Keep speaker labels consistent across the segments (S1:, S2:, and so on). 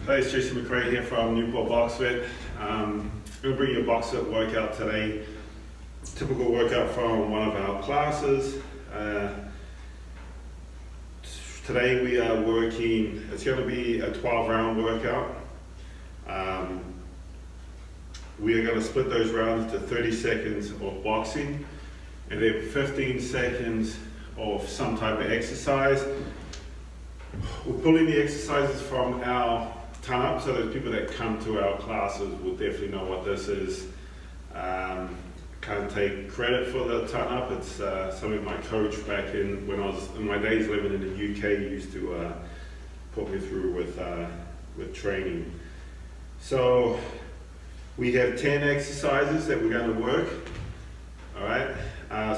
S1: Hey, it's Jesse Macrae here from Newport Boxfit. I'm going to bring you a Boxfit workout today. Typical workout from one of our classes. Today we are working, it's going to be a 12-round workout. We are going to split those rounds to 30 seconds of boxing and then 15 seconds of some type of exercise. We're pulling the exercises from our ton-up, so those people that come to our classes will definitely know what this is. Can't take credit for the ton-up. It's something my coach back when I was in my days living in the UK used to put me through with training. So we have 10 exercises that we're going to work. All right.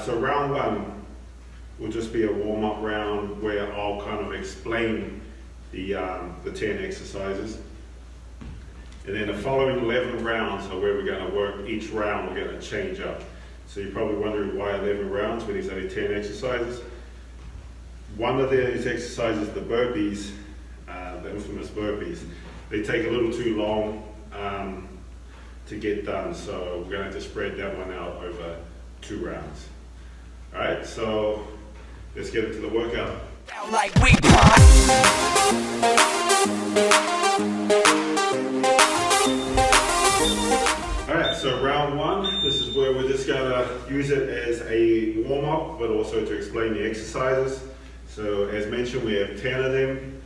S1: So round one will just be a warm-up round where I'll kind of explain the 10 exercises. And then the following 11 rounds are where we're going to work. Each round we're going to change up. So you're probably wondering why 11 rounds when there's only 10 exercises. One of these exercises, the burpees, the infamous burpees, they take a little too long to get done. So we're going to have to spread that one out over 2 rounds. All right, so let's get into the workout. Alright, so round one, this is where we're just going to use it as a warm-up, but also to explain the exercises. So as mentioned, we have 10 of them.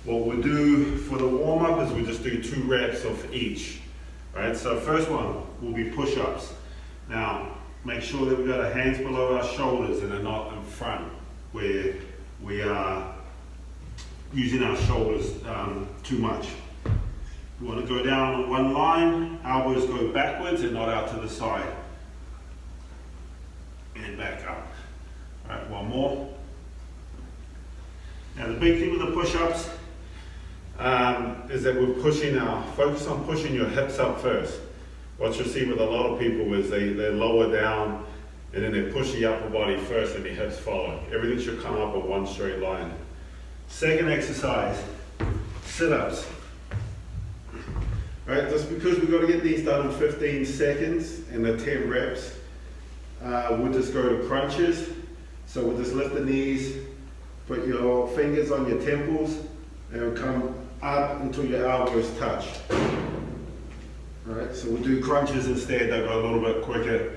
S1: What we'll do for the warm-up is we just do 2 reps of each. Alright, so first one will be push-ups. Now, make sure that we've got our hands below our shoulders and they're not in front, where we are using our shoulders too much. We want to go down on one line, elbows go backwards and not out to the side. And back up. All right, one more. Now the big thing with the push-ups is that we're focus on pushing your hips up first. What you'll see with a lot of people is they lower down and then they push the upper body first and the hips follow. Everything should come up in one straight line. Second exercise, sit-ups. Right, just because we've got to get these done in 15 seconds and the 10 reps, we'll just go to crunches. So we'll just lift the knees, put your fingers on your temples, and come up until your elbows touch. Alright, so we'll do crunches instead, they'll go a little bit quicker.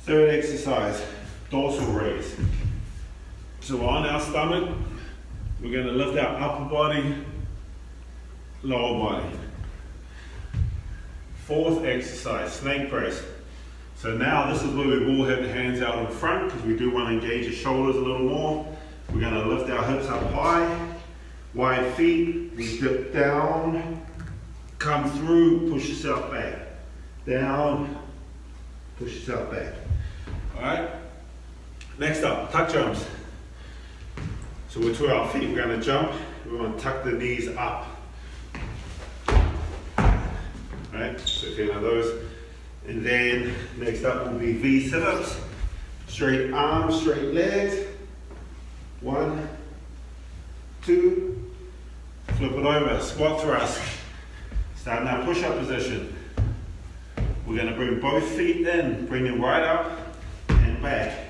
S1: Third exercise, dorsal raise. So on our stomach, we're going to lift our upper body, lower body. Fourth exercise, snake press. So now this is where we will have the hands out in front because we do want to engage the shoulders a little more. We're going to lift our hips up high, wide feet, we dip down, come through, push yourself back. Down, push yourself back. Alright, next up, tuck jumps. So we're to our feet, we're going to jump, we want to tuck the knees up. Alright, so 10 of those. And then next up will be V sit-ups. Straight arms, straight legs. 1, 2, flip it over, squat thrust. Start in our push-up position. We're going to bring both feet in, bring them right up and back.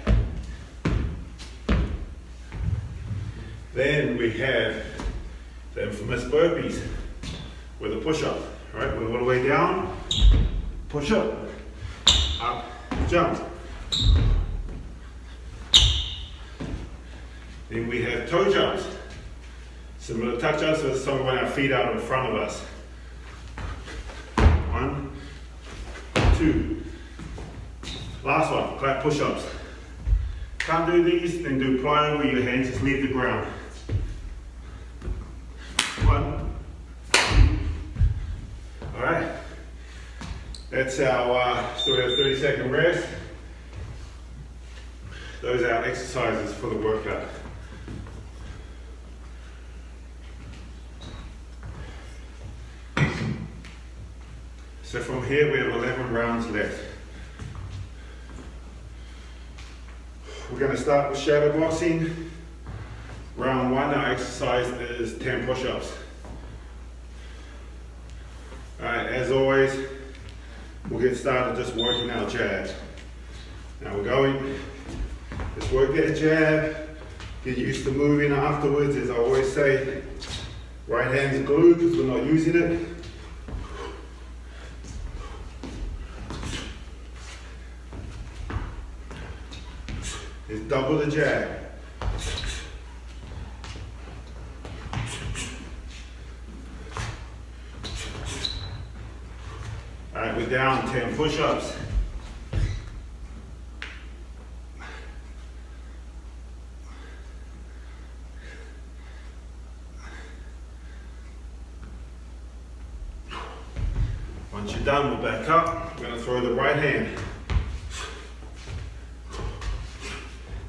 S1: Then we have the infamous burpees with a push-up. Right, we're all the way down, push up, jump. Then we have toe jumps. Similar to tuck jumps, with some of our feet out in front of us. 1, 2. Last one, clap push-ups. Can't do these, then do ply over your hands, just leave the ground. 1. Alright, that's our, so we have 30-second rest. Those are our exercises for the workout. So from here we have 11 rounds left. We're going to start with shadow boxing. Round 1, our exercise is 10 push-ups. as always, we'll get started just working our jabs. Now we're going, let's work that jab, get used to moving afterwards. As I always say, right hand's glued because we're not using it. It's double the jab. All right, we're down 10 push-ups. Once you're done, we'll back up. We're gonna throw the right hand.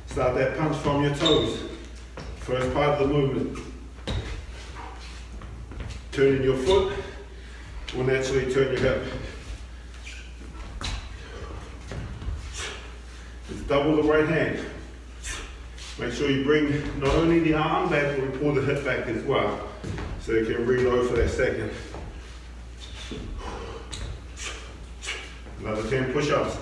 S1: Start that punch from your toes. First part of the movement. Turning your foot will naturally turn your hip. Just double the right hand. Make sure you bring not only the arm back, but we pull the hip back as well, so you can reload for that second. Another 10 push-ups.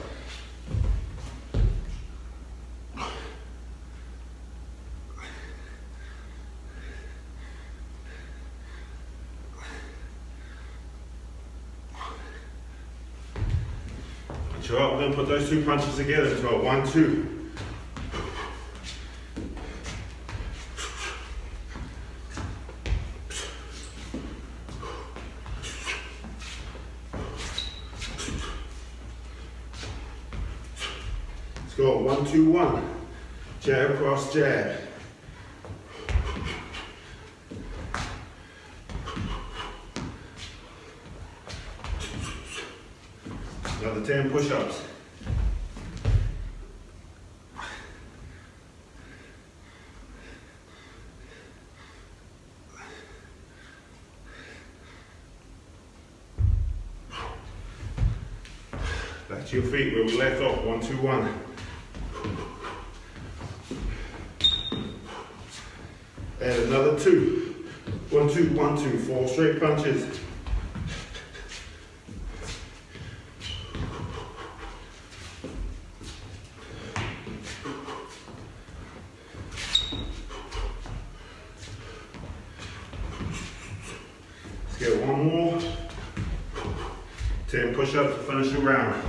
S1: We're going to put those two punches together into a 1-2. Let's go 1-2-1. Jab, cross, jab. Another 10 push-ups. Back to your feet where we left off, 1-2-1. And another 2. 1-2, 1-2, 4 straight punches. Get one more. 10 push-ups to finish the round.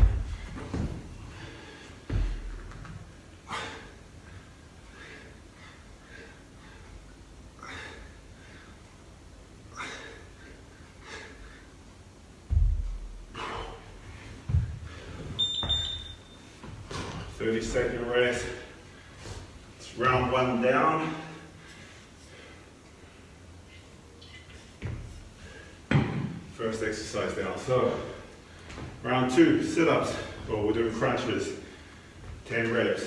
S1: Second rest. It's round 1 down. First exercise down. So, round 2, sit-ups. Well, we're doing crunches. 10 reps.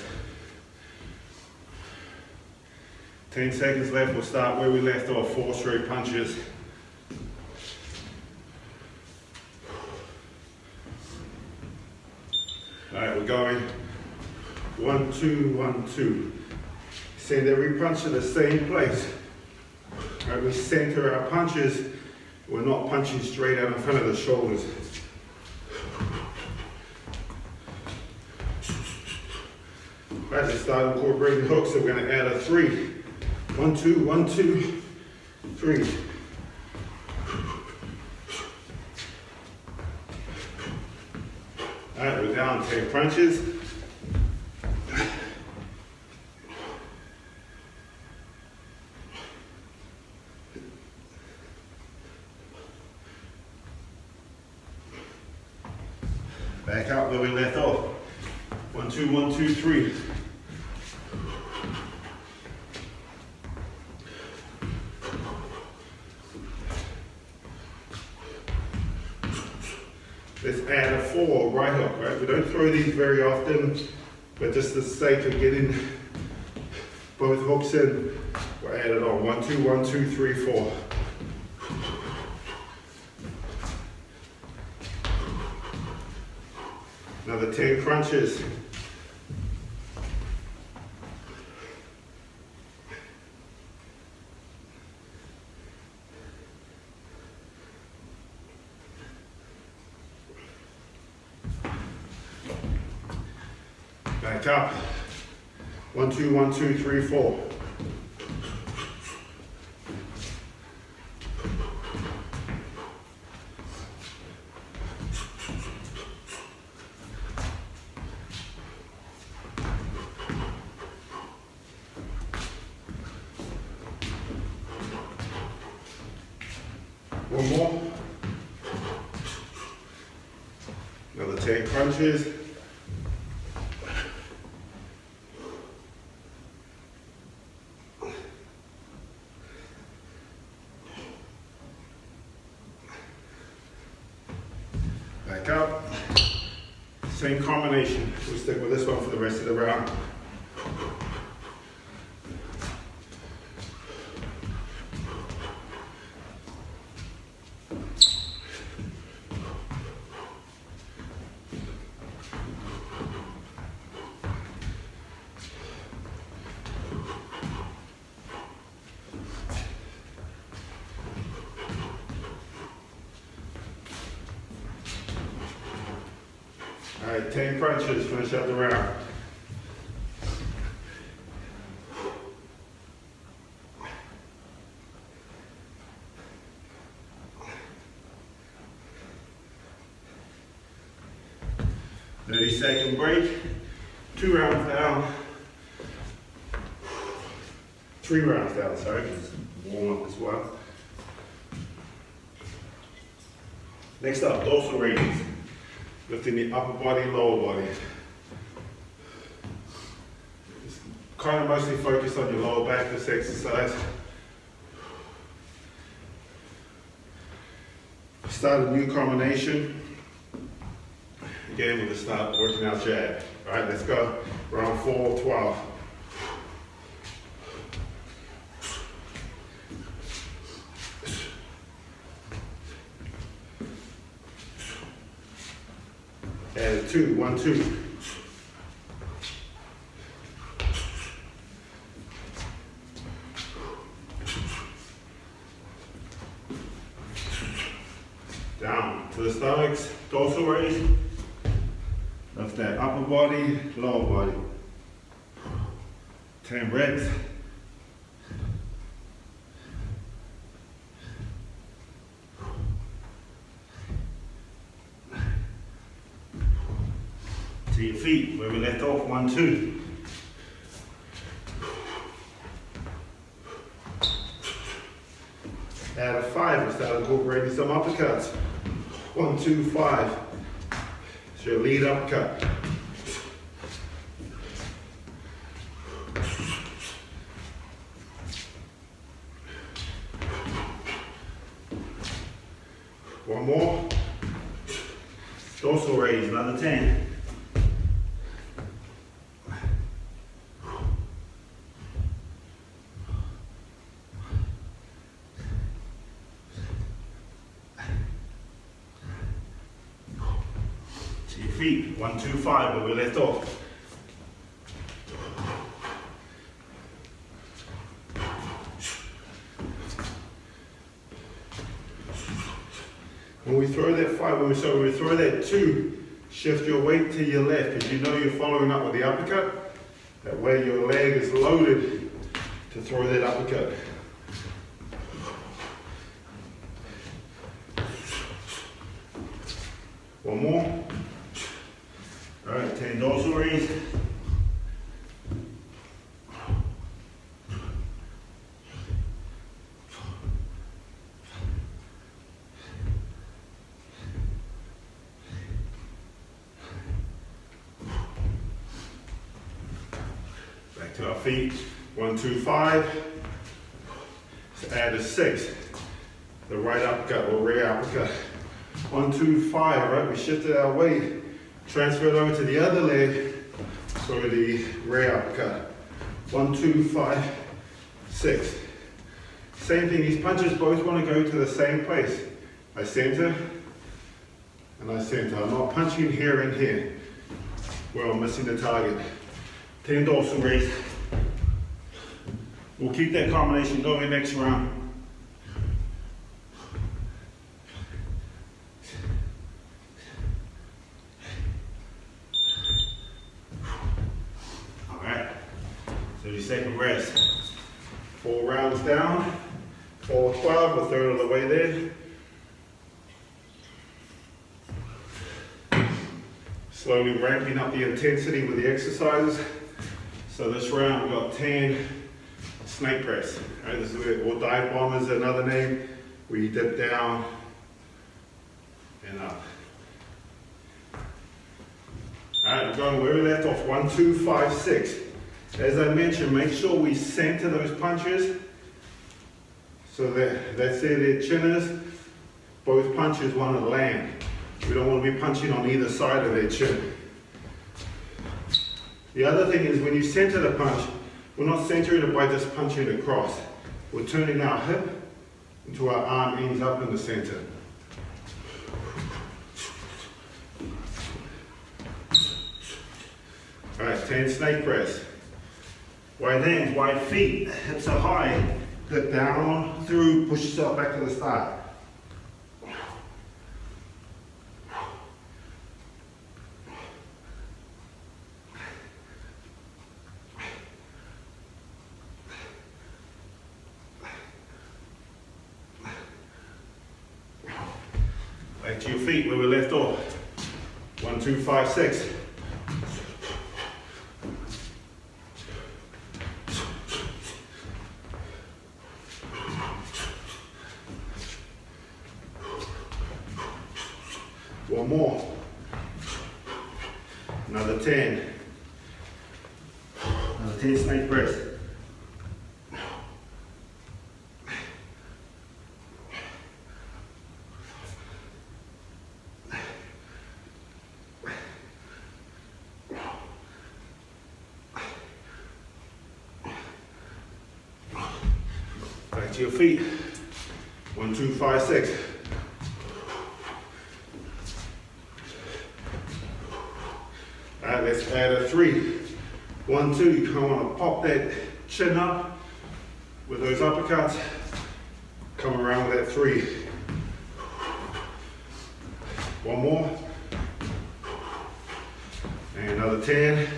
S1: 10 seconds left. We'll start where we left off. 4 straight punches. All right, we're going 1-2, 1-2. Send every punch to the same place. All right, we center our punches. We're not punching straight out in front of the shoulders. All right, let's start incorporating hooks. So we're going to add a 3. 1-2, 1-2, 3. All right, we're down 10 punches. Back out where we left off. 1-2, 1-2, 3. Let's add a 4 right hook, right? We don't throw these very often, but just for the sake of getting both hooks in, we'll add it on. 1-2, 1-2, 3, 4. Another 10 crunches. Back up. 1, 2, 1, 2, 3, 4. One more. Another 10 crunches. Back up. Same combination. We'll stick with this one for the rest of the round. All right, 10 crunches, finish out the round. Second break, 2 rounds down, 3 rounds down, sorry, just warm up as well. Next up, dorsal raises. Lifting the upper body, lower body. Just kind of mostly focus on your lower back this exercise. Start a new combination. Again, we're going to start working our jab. All right, let's go. Round 4, 12. And 2, 1, 2. Down to the stomachs, dorsal raise. Lift that upper body, lower body. 10 reps. To your feet, where we left off, 1, 2. Out of 5, we start incorporating some uppercuts. 1, 2, 5. It's your lead uppercut. One more. Dorsal raise, another 10. Feet, 1, 2, 5, where we left off. When we throw that 5, when we throw that 2, shift your weight to your left, because you know you're following up with the uppercut. That way your leg is loaded to throw that uppercut. One more. All right, 10 dorsal raise. Back to our feet. 1, 2, 5. Let's add a 6. The right uppercut or rear uppercut. 1, 2, 5, right? We shifted our weight. Transferred over to the other leg for the rear uppercut. 1, 2, 5, 6. Same thing, these punches both want to go to the same place. I center and I center. I'm not punching here and here where I'm missing the target. 10 dorsal raise. We'll keep that combination going next round. 30-second rest. 4 rounds down, 4 12, a third of the way there. Slowly ramping up the intensity with the exercises. So this round we've got 10 snake press. Right, this is where, or dive bomb is another name, where you dip down and up. Alright, we're going where we left off, 1, 2, 5, 6. As I mentioned, make sure we center those punches so that's where their chin is. Both punches want to land. We don't want to be punching on either side of their chin. The other thing is when you center the punch, we're not centering it by just punching it across. We're turning our hip until our arm ends up in the center. Alright, 10 snake press. Wide hands, wide feet, hips are high. Dip down, through, push yourself back to the start. Back to your feet where we left off. 1, 2, 5, 6. One more. Another 10. Another 10 snake press. Back to your feet. 1, 2, 5, 6. Alright, let's add a 3. 1, 2, you kind of want to pop that chin up with those uppercuts. Come around with that 3. One more. And another 10.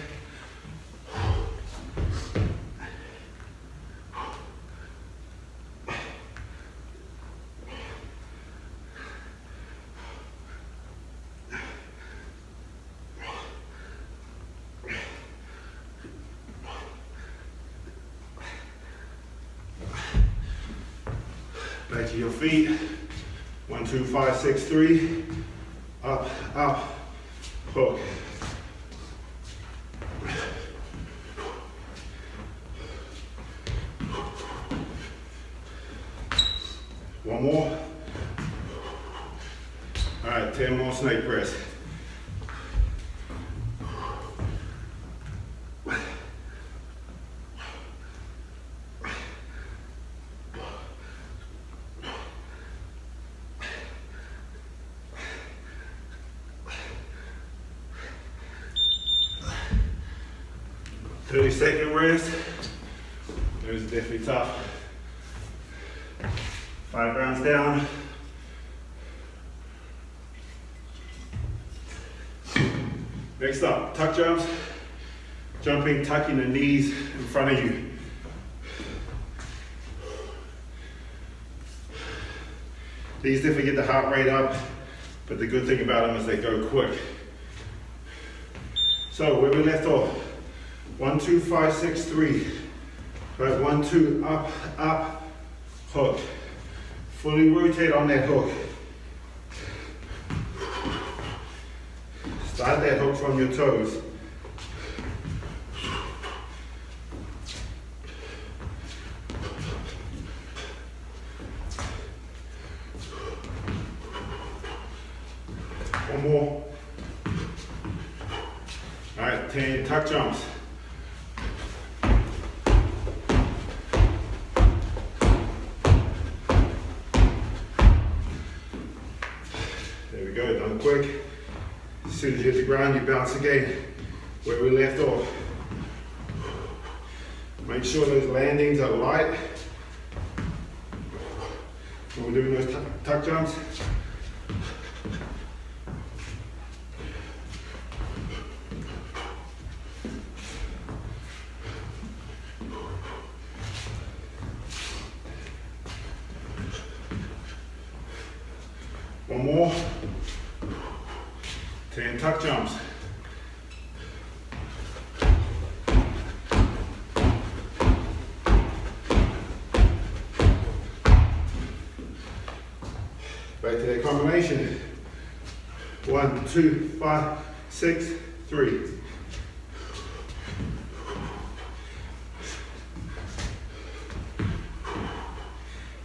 S1: Back to your feet. 1, 2, 5, 6, 3. Up, up, hook. One more. All right, 10 more snake press. Second rest. Those are definitely tough. 5 rounds down. Next up, tuck jumps. Jumping, tucking the knees in front of you. These definitely get the heart rate up, but the good thing about them is they go quick. So where we left off. 1, 2, 5, 6, 3. Right, 1, 2, up, up, hook. Fully rotate on that hook. Start that hook from your toes. One more. All right, 10 tuck jumps. Go, done quick. As soon as you hit the ground, you bounce again where we left off. Make sure those landings are light when we're doing those tuck jumps. One more. 10 tuck jumps. Back to that combination. 1, 2, 5, 6, 3.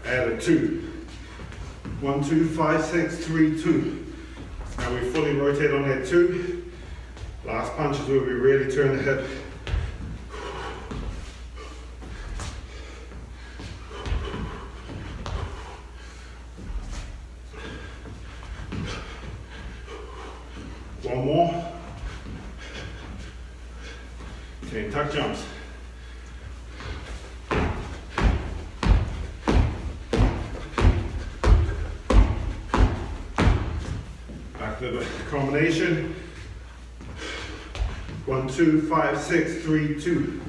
S1: Add a 2. 1, 2, 5, 6, 3, 2. Now we fully rotate on that 2. Last punch is where we really turn the hip. One more. 10 tuck jumps. Back to the combination. 1, 2, 5, 6, 3, 2.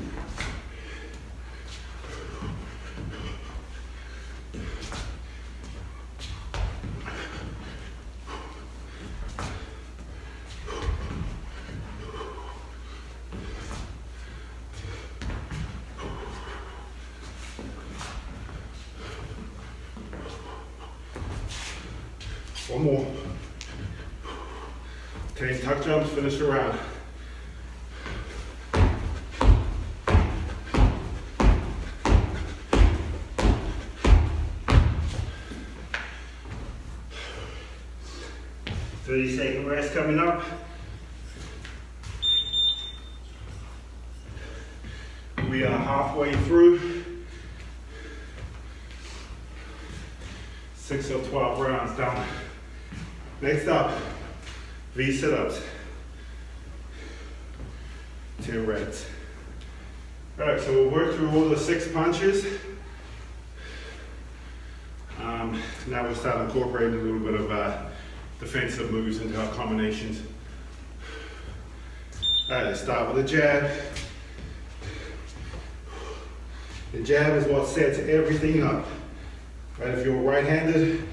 S1: One more. 10 tuck jumps, finish the round. Second rest coming up. We are halfway through 6 or 12 rounds down. Next up, V sit-ups. 10 reps. Alright, so we'll work through all the 6 punches. Now we'll start incorporating a little bit of defensive moves into our combinations. Alright, let's start with a jab. The jab is what sets everything up. Right, if you're right-handed,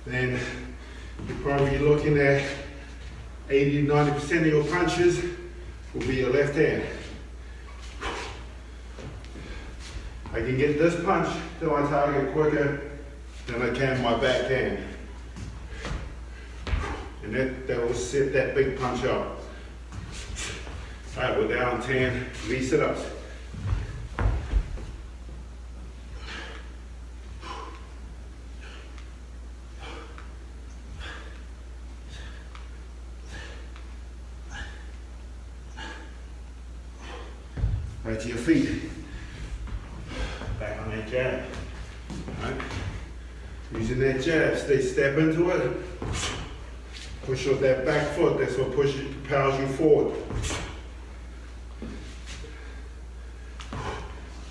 S1: then you're probably looking at 80 to 90% of your punches will be your left hand. I can get this punch to my target quicker than I can my backhand. And that will set that big punch up. All right, we're down 10 V sit-ups. Right to your feet. Back on that jab. All right. Using that jab, step into it. Push up that back foot, that's what propels you forward.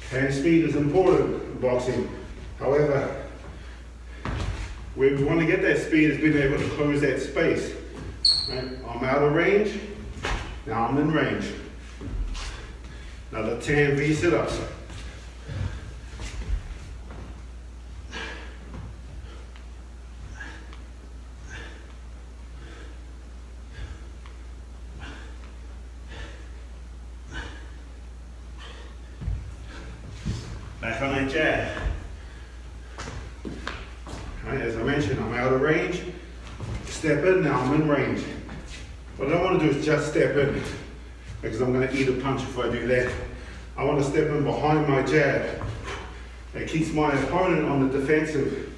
S1: Hand speed is important in boxing. However, where we want to get that speed is being able to close that space. Right? I'm out of range, now I'm in range. Another 10 V sit-ups. Back on that jab. Right, as I mentioned, I'm out of range. Step in, now I'm in range. What I don't want to do is just step in, because I'm going to eat a punch if I do that. I want to step in behind my jab. It keeps my opponent on the defensive.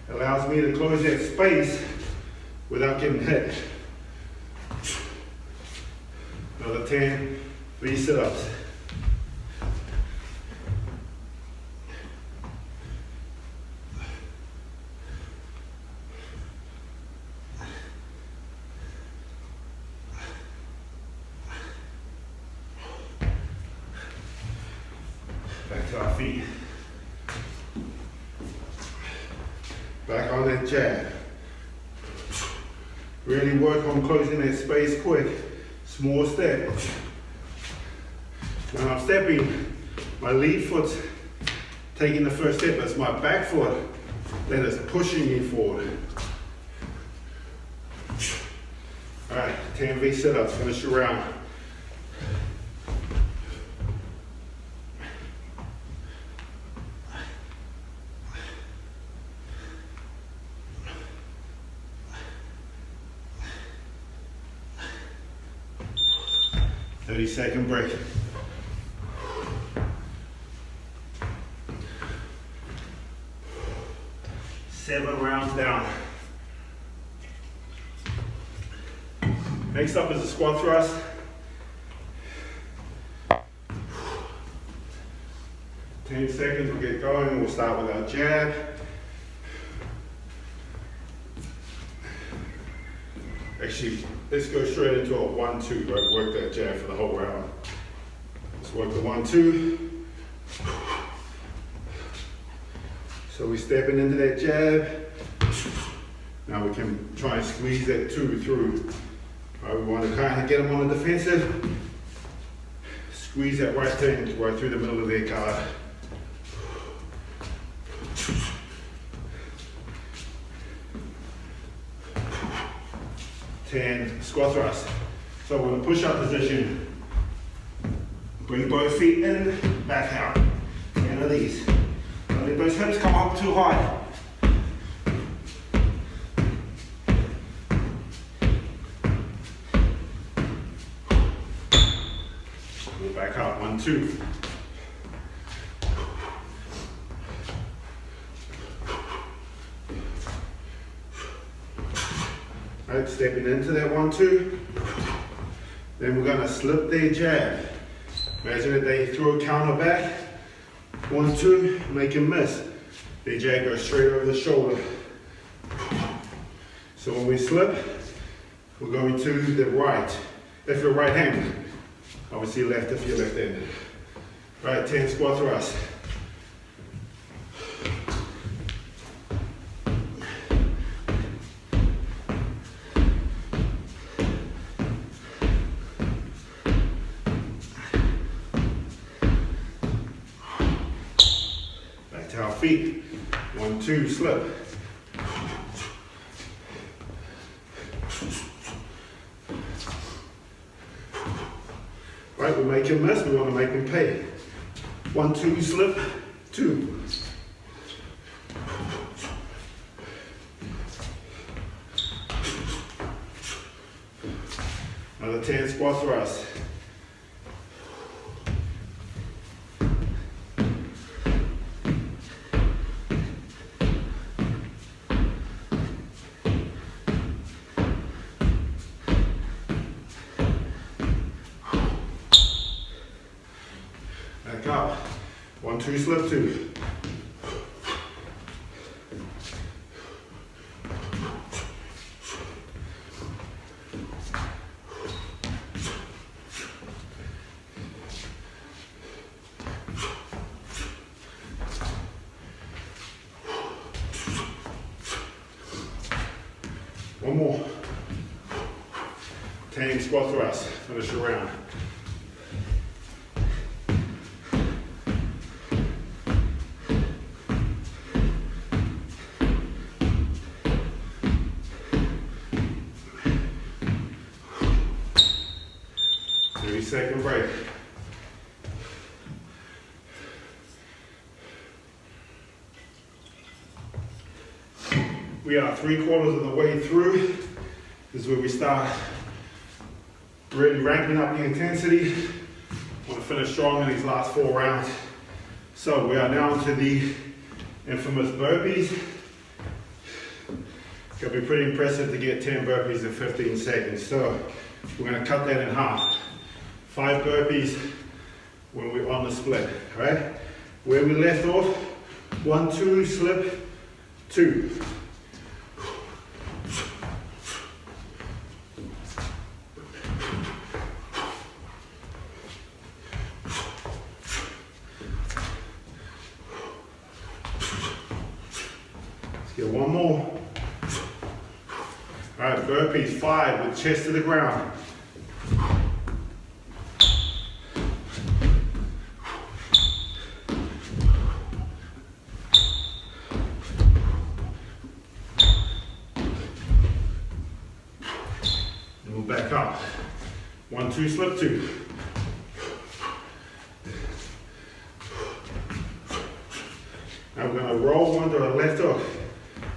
S1: It allows me to close that space without getting hit. Another 10 V sit-ups. Back to our feet. Back on that jab. Really work on closing that space quick. Small step. When I'm stepping, my lead foot's taking the first step. That's my back foot that is pushing me forward. 10 V sit-ups, finish your round. Second break. 7 rounds down. Next up is a squat thrust. Ten seconds, we'll get going. We'll start with our jab. Actually, let's go straight into a 1-2, right? Work that jab for the whole round. Let's work the 1-2. So we're stepping into that jab. Now we can try and squeeze that 2 through. All right, we want to kind of get them on the defensive. Squeeze that right thing right through the middle of their guard. Squat thrust. So we're in a push-up position. Bring both feet in, back out. 10 of these. Don't let those hips come up too high. We'll back out. 1-2. Right, stepping into that 1-2. Then we're going to slip their jab. Imagine that they throw a counter back. 1-2, make them miss. Their jab goes straight over the shoulder. So when we slip, we're going to the right. If you're right-handed, obviously left if you're left-handed. Right, 10 squat thrusts. Feet. 1-2, slip. Right, we make him miss, we want to make him pay. 1-2, slip, 2. Another 10 squat thrust. Back up. 1-2, slip, 2. One more. 10 squat thrusts. Finish your round. Second break. We are 3/4 of the way through. This is where we start really ramping up the intensity. Want to finish strong in these last 4 rounds. So we are now into the infamous burpees. It's going to be pretty impressive to get 10 burpees in 15 seconds. So we're going to cut that in half. 5 burpees when we're on the split, right? Where we left off, 1-2, slip, 2. Let's get one more. All right, burpees, 5 with chest to the ground. Back up. 1, 2, slip 2. Now we're going to roll under our left hook.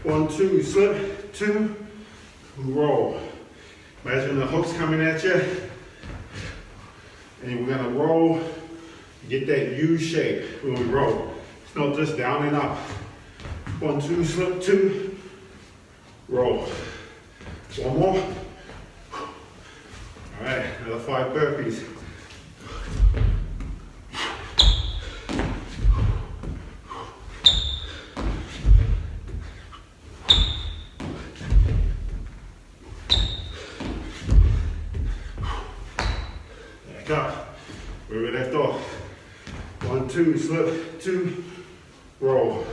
S1: 1, 2, slip 2, roll. Imagine the hook's coming at you, and we're going to roll, get that U shape when we roll. It's not just down and up. 1, 2, slip 2, roll. One more. All right, another 5 burpees. Back up, where we left off. 1, 2, slip 2, roll.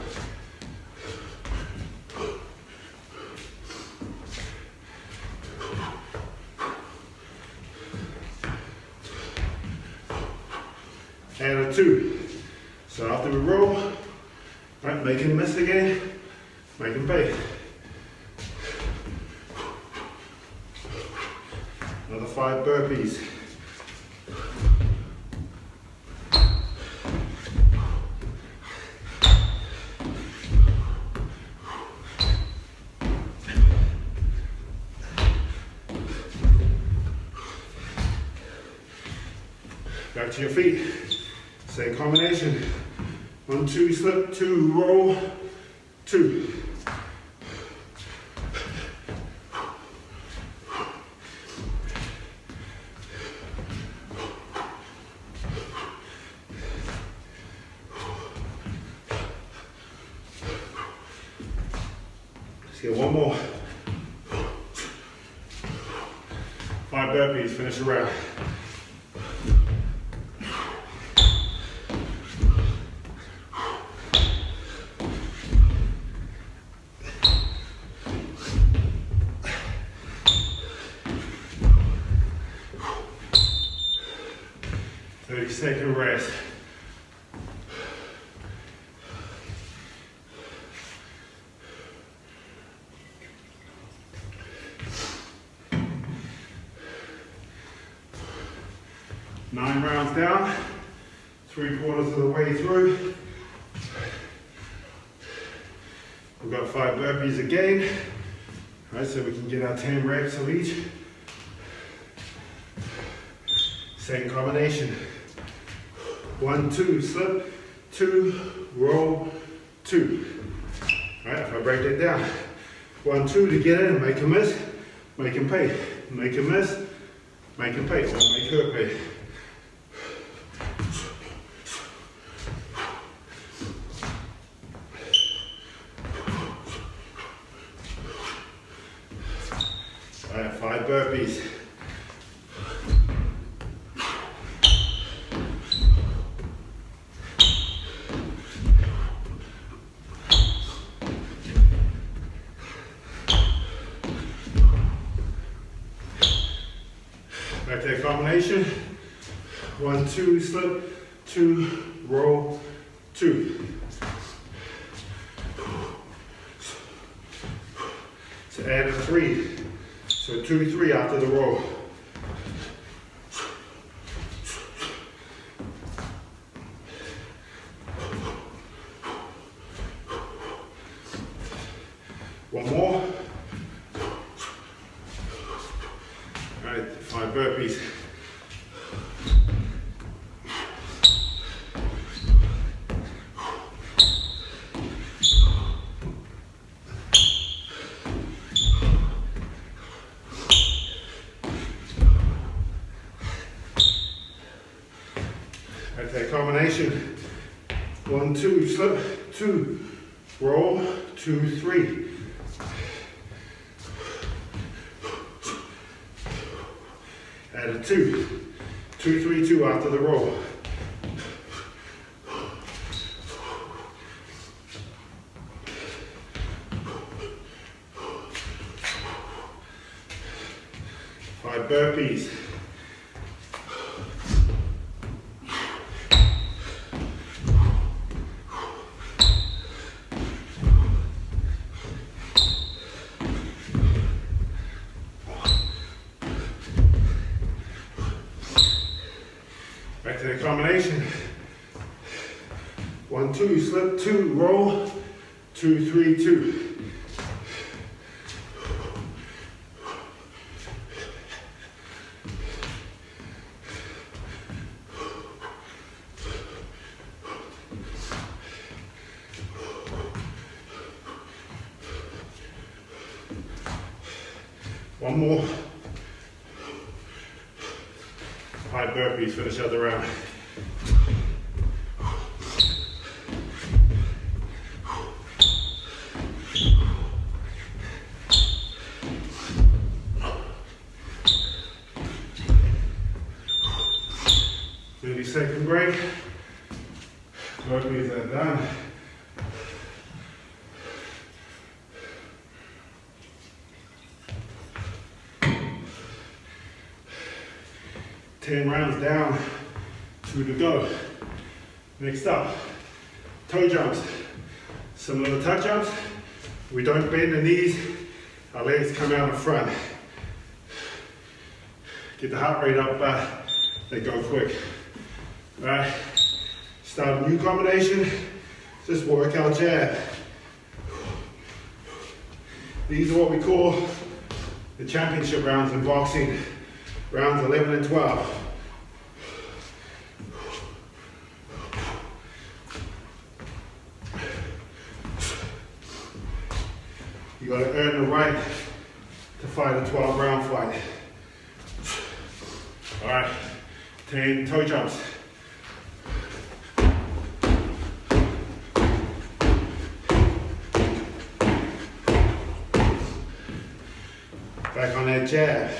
S1: And a 2. So after we roll, right, make him miss again, make him pay. Another 5 burpees. Back to your feet. Same combination. 1, 2, slip 2, roll 2. Let's get one more. 5 burpees, finish the round. Second rest. Nine rounds down, 3/4 of the way through. We've got 5 burpees again, right, so we can get our 10 reps of each. Same combination. 1, 2, slip 2, roll 2. All right, if I break that down, 1, 2 to get in, make him miss, make him pay, make him miss, make him pay, or make her pay. All right, 5 burpees. Back to that combination. 1, 2, slip 2, roll 2. So add a 3. So 2, 3 after the roll. One more. All right, 5 burpees. Okay, combination. 1, 2, slip 2, roll 2, 3. Add a 2, 2, 3, 2 after the roll. Five burpees. to the combination. 1, 2, slip, 2, roll, 2, 3, 2. One more. High burpees, finish out the round. Second break. Burpees are done. Ten rounds down, 2 to go. Next up, toe jumps. Similar to tuck jumps, we don't bend the knees, our legs come out in front. Get the heart rate up, but they go quick. Alright, start a new combination, just work our jab. These are what we call the championship rounds in boxing, rounds 11 and 12. You got to earn the right to fight a 12-round fight. Alright, 10 toe jumps. Back on that jab.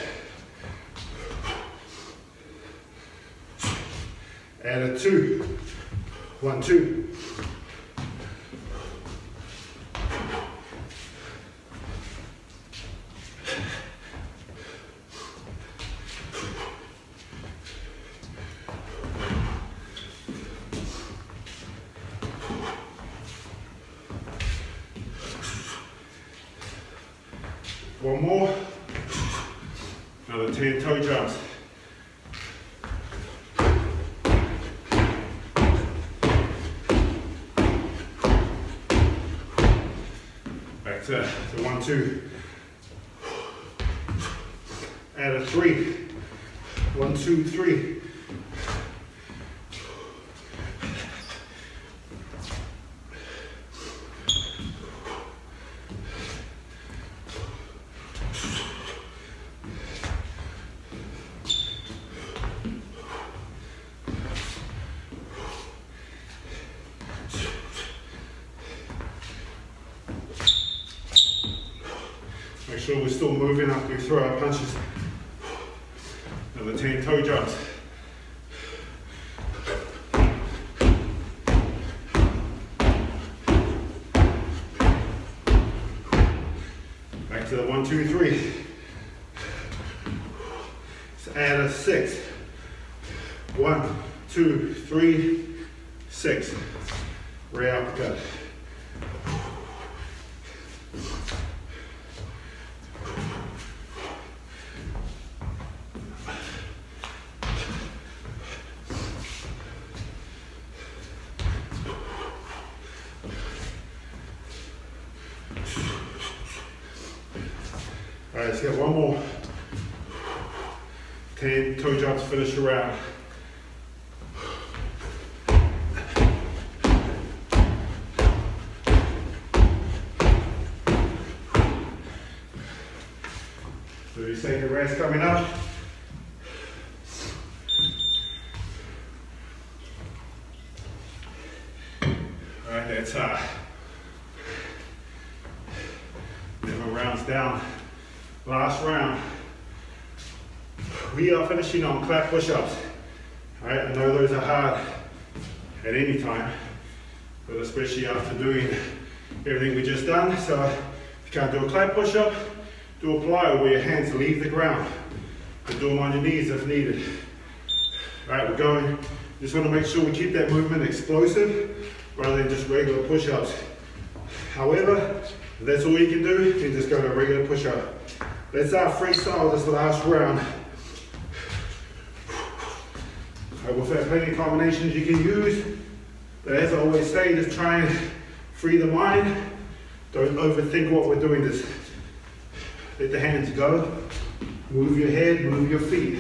S1: Add a 2. 1, 2. One more. Another 10 toe jumps. Back to 1, 2. Add a 3. 1, 2, 3. Make sure we're still moving after we throw our punches. Another 10 toe jumps. Back to the 1, 2, 3. Let's add a 6. 1, 2, 3, 6. Rear uppercut. Alright, let's get one more. 10 toe jumps, finish the round. Second rest coming up. Alright, that's 11 rounds down. Last round. We are finishing on clap push-ups. Alright, I know those are hard at any time, but especially after doing everything we just done. So if you can't do a clap push-up, do a plyo where your hands leave the ground. But do them on your knees if needed. Alright, we're going. Just want to make sure we keep that movement explosive rather than just regular push-ups. However, if that's all you can do, then just go to a regular push-up. Let's freestyle this last round. With that, plenty of combinations you can use, but as I always say, just try and free the mind. Don't overthink what we're doing. Just let the hands go. Move your head, move your feet.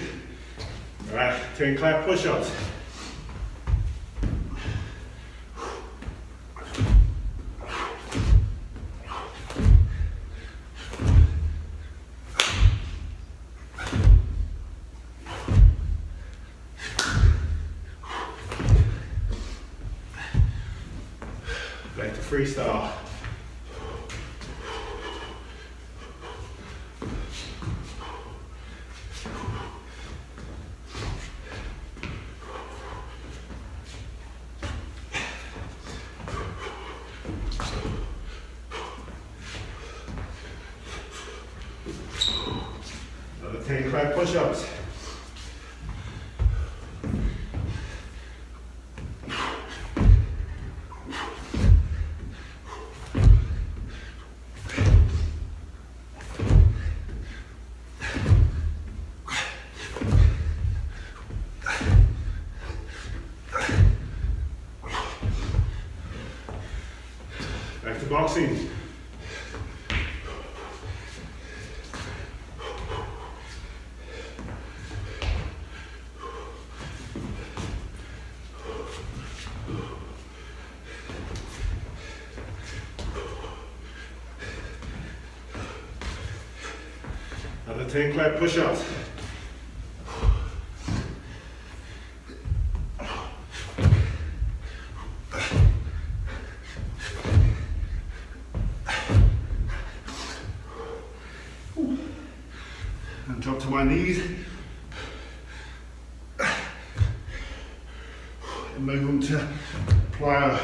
S1: All right, 10 clap push-ups. Back to freestyle. Another 10 clap push-ups. Back to boxing. Another 10 clap push-ups. And drop to my knees. And move them to plyo.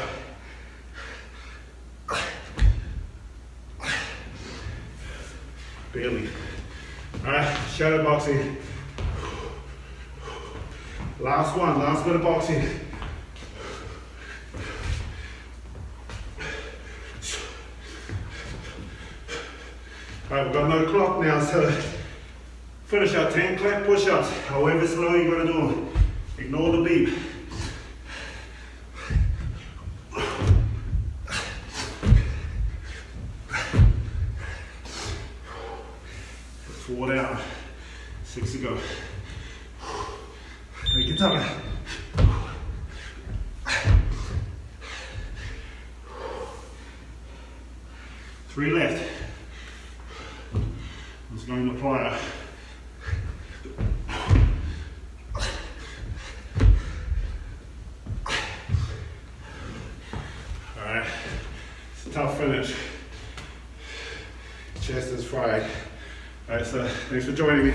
S1: Barely. Alright, shadow boxing. Last one, last bit of boxing. Alright, we've got no clock now, so finish our 10 clap push-ups. However slow you gotta do them. Ignore the beep. Four down, 6 to go. Take your time. 3 left. Let's go in the plyo. Alright, it's a tough finish. Chest is fried. Alright, so thanks for joining me.